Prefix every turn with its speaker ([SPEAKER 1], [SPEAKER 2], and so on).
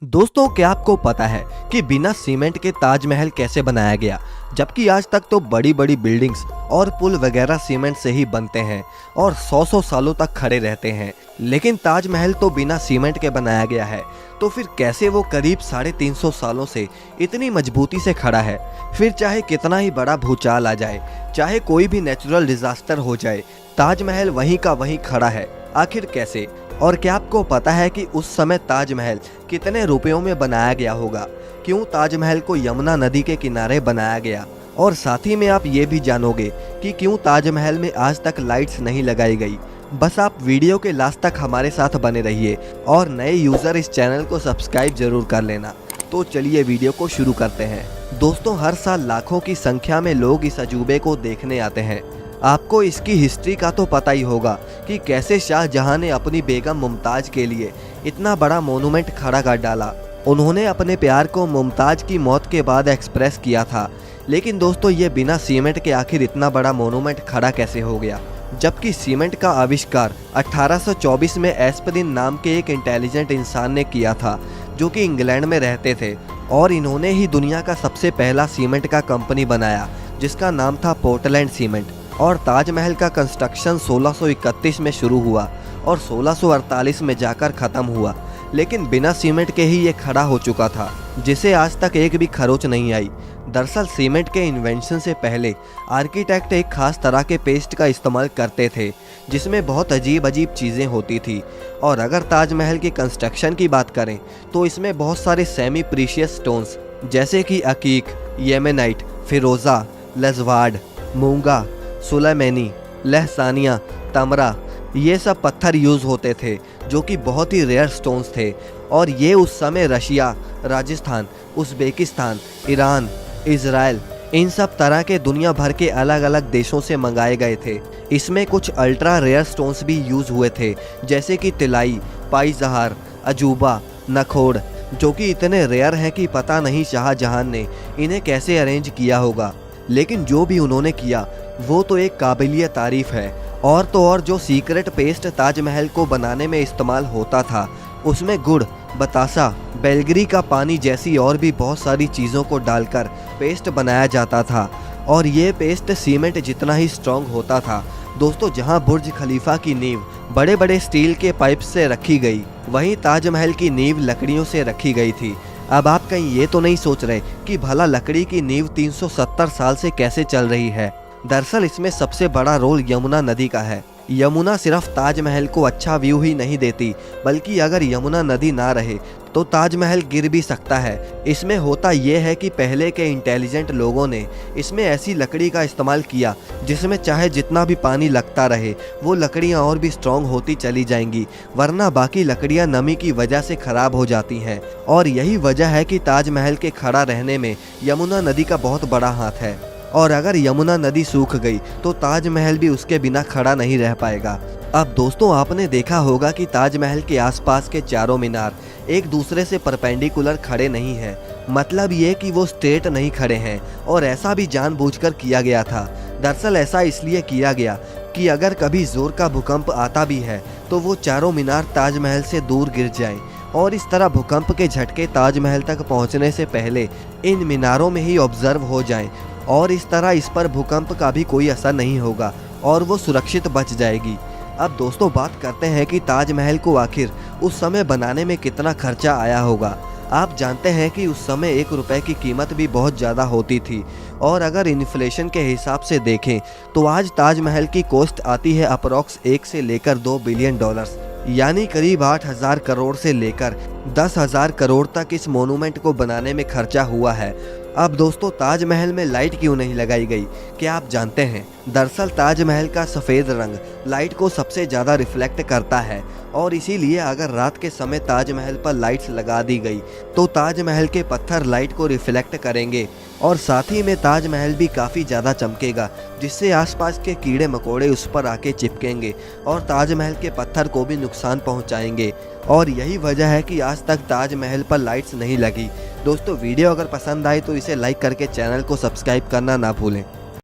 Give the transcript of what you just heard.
[SPEAKER 1] दोस्तों, क्या आपको पता है कि बिना सीमेंट के ताजमहल कैसे बनाया गया? जबकि आज तक तो बड़ी बड़ी बिल्डिंग्स और पुल वगैरह सीमेंट से ही बनते हैं और 100 सालों तक खड़े रहते हैं, लेकिन ताजमहल तो बिना सीमेंट के बनाया गया है। तो फिर कैसे वो करीब 350 सालों से इतनी मजबूती से खड़ा है? फिर चाहे कितना ही बड़ा भूचाल आ जाए, चाहे कोई भी नेचुरल डिजास्टर हो जाए, ताजमहल वहीं का वहीं खड़ा है। आखिर कैसे? और क्या आपको पता है कि उस समय ताजमहल कितने रुपयों में बनाया गया होगा? क्यों ताजमहल को यमुना नदी के किनारे बनाया गया? और साथ ही में आप ये भी जानोगे कि क्यों ताजमहल में आज तक लाइट्स नहीं लगाई गई। बस आप वीडियो के लास्ट तक हमारे साथ बने रहिए और नए यूज़र इस चैनल को सब्सक्राइब जरूर कर लेना। तो चलिए वीडियो को शुरू करते हैं। दोस्तों, हर साल लाखों की संख्या में लोग इस अजूबे को देखने आते हैं। आपको इसकी हिस्ट्री का तो पता ही होगा कि कैसे शाहजहां ने अपनी बेगम मुमताज के लिए इतना बड़ा मोनूमेंट खड़ा कर डाला। उन्होंने अपने प्यार को मुमताज की मौत के बाद एक्सप्रेस किया था। लेकिन दोस्तों, ये बिना सीमेंट के आखिर इतना बड़ा मोनूमेंट खड़ा कैसे हो गया? जबकि सीमेंट का आविष्कार 1824 में एस्परिन नाम के एक इंटेलिजेंट इंसान ने किया था, जो कि इंग्लैंड में रहते थे, और इन्होंने ही दुनिया का सबसे पहला सीमेंट का कंपनी बनाया, जिसका नाम था पोर्टलैंड सीमेंट। और ताजमहल का कंस्ट्रक्शन 1631 में शुरू हुआ और 1648 में जाकर ख़त्म हुआ, लेकिन बिना सीमेंट के ही ये खड़ा हो चुका था, जिसे आज तक एक भी खरोच नहीं आई। दरअसल सीमेंट के इन्वेंशन से पहले आर्किटेक्ट एक खास तरह के पेस्ट का इस्तेमाल करते थे, जिसमें बहुत अजीब अजीब चीज़ें होती थी। और अगर ताजमहल की कंस्ट्रक्शन की बात करें तो इसमें बहुत सारे सेमी प्रीशियस स्टोन्स जैसे कि अकीक, येमेनाइट, फिरोज़ा, लजवाड, मूंगा, सुलेमानी, लहसानिया, तमरा, ये सब पत्थर यूज़ होते थे, जो कि बहुत ही रेयर स्टोन्स थे। और ये उस समय Russia, Rajasthan, Uzbekistan, Iran, Israel, इन सब तरह के दुनिया भर के अलग अलग देशों से मंगाए गए थे। इसमें कुछ अल्ट्रा रेयर स्टोन्स भी यूज़ हुए थे, जैसे कि तिलाई, पाई-जहार, अजूबा, नखोड़, जो कि इतने रेयर हैं कि पता नहीं शाहजहां ने इन्हें कैसे अरेंज किया होगा। लेकिन जो भी उन्होंने किया वो तो एक काबिलिय तारीफ़ है। और तो और जो सीक्रेट पेस्ट ताजमहल को बनाने में इस्तेमाल होता था, उसमें गुड़, बतासा, बेलगरी का पानी जैसी और भी बहुत सारी चीज़ों को डालकर पेस्ट बनाया जाता था। और ये पेस्ट सीमेंट जितना ही स्ट्रॉन्ग होता था। दोस्तों, जहां बुर्ज खलीफा की नींव बड़े बड़े स्टील के पाइप से रखी गई, वहीं ताजमहल की नींव लकड़ियों से रखी गई थी। अब आप कहीं ये तो नहीं सोच रहे कि भला लकड़ी की नींव 370 साल से कैसे चल रही है? दरअसल इसमें सबसे बड़ा रोल यमुना नदी का है। यमुना सिर्फ ताजमहल को अच्छा व्यू ही नहीं देती, बल्कि अगर यमुना नदी ना रहे तो ताजमहल गिर भी सकता है। इसमें होता यह है कि पहले के इंटेलिजेंट लोगों ने इसमें ऐसी लकड़ी का इस्तेमाल किया जिसमें चाहे जितना भी पानी लगता रहे, वो लकड़ियाँ और भी स्ट्रॉन्ग होती चली जाएंगी, वरना बाकी लकड़ियाँ नमी की वजह से ख़राब हो जाती हैं। और यही वजह है कि ताजमहल के खड़ा रहने में यमुना नदी का बहुत बड़ा हाथ है। और अगर यमुना नदी सूख गई तो ताजमहल भी उसके बिना खड़ा नहीं रह पाएगा। अब दोस्तों, आपने देखा होगा कि ताजमहल के आसपास के चारों मीनार एक दूसरे से परपेंडिकुलर खड़े नहीं हैं। मतलब ये कि वो स्ट्रेट नहीं खड़े हैं, और ऐसा भी जानबूझकर किया गया था। दरअसल ऐसा इसलिए किया गया कि अगर कभी जोर का भूकंप आता भी है तो वो चारों मीनार ताजमहल से दूर गिर जाएं, और इस तरह भूकंप के झटके ताजमहल तक पहुंचने से पहले इन मीनारों में ही ऑब्जर्व हो जाएं, और इस तरह इस पर भूकंप का भी कोई असर नहीं होगा और वो सुरक्षित बच जाएगी। अब दोस्तों, बात करते हैं कि ताजमहल को आखिर उस समय बनाने में कितना खर्चा आया होगा। आप जानते हैं कि उस समय 1 रुपए की कीमत भी बहुत ज़्यादा होती थी, और अगर इन्फ्लेशन के हिसाब से देखें तो आज ताजमहल की कॉस्ट आती है अप्रॉक्स 1 से लेकर 2 बिलियन डॉलर्स, यानी करीब 8,000 करोड़ से लेकर 10,000 करोड़ तक इस मोनूमेंट को बनाने में खर्चा हुआ है। अब दोस्तों, ताजमहल में लाइट क्यों नहीं लगाई गई, क्या आप जानते हैं? दरअसल ताजमहल का सफ़ेद रंग लाइट को सबसे ज़्यादा रिफ्लेक्ट करता है, और इसीलिए अगर रात के समय ताजमहल पर लाइट्स लगा दी गई तो ताजमहल के पत्थर लाइट को रिफ्लेक्ट करेंगे, और साथ ही में ताजमहल भी काफ़ी ज़्यादा चमकेगा, जिससे आसपास के कीड़े मकोड़े उस पर आके चिपकेंगे और ताजमहल के पत्थर को भी नुकसान पहुंचाएंगे। और यही वजह है कि आज तक ताजमहल पर लाइट्स नहीं लगी। दोस्तों, वीडियो अगर पसंद आए तो इसे लाइक करके चैनल को सब्सक्राइब करना ना भूलें।